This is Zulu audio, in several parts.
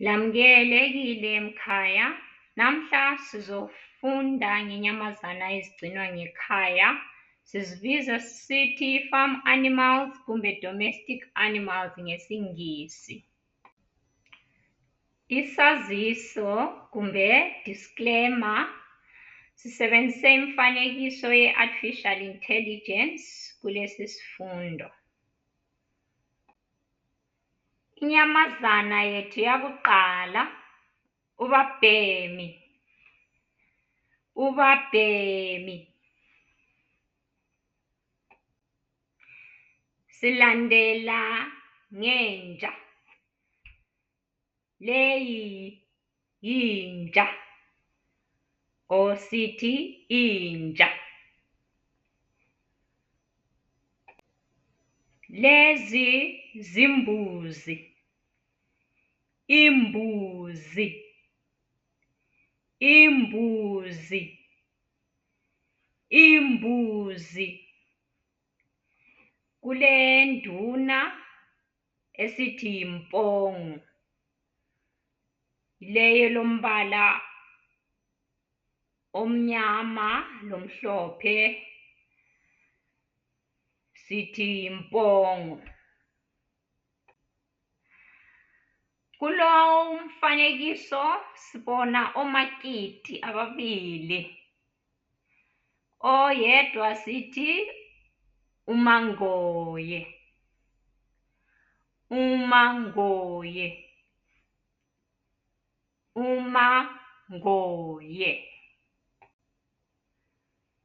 Lamukelekile emkhaya. Namhla sizofunda ngenyamazana ezigcinwa ngekhaya. Sizibiza sithi farm animals kumbe domestic animals ngesiNgisi. Isaziso kumbe disclaimer, sisebenzise imifanekiso ye-artificial intelligence kulesi sifundo. Inyamazana yethu yakuqala, ubabhemi. Silandela ngenja. Leyi yinja, or sithi inja. Lezi zimbuzi. Imbuzi. Kule nduna esithi impongo. Leyo lombala omnyama lomhlophe sithi impongo. Kulo umfanekiso sibona omakiti ababili. Oyedwa sithi umangoye.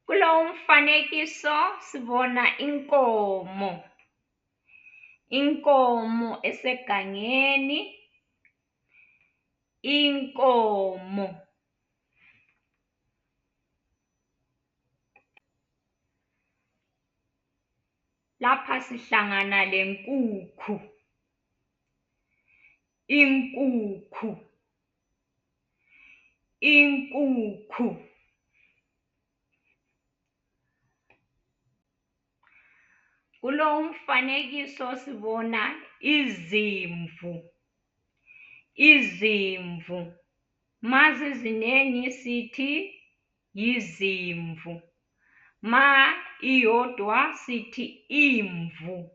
Kulo umfanekiso sibona inkomo esegangeni. Lapha sihlangana lenkukhu. Kulo umfanekiso sibona izimvu. Mazizinengi sithi yizimvu. Ma iyodwa sithi imvu.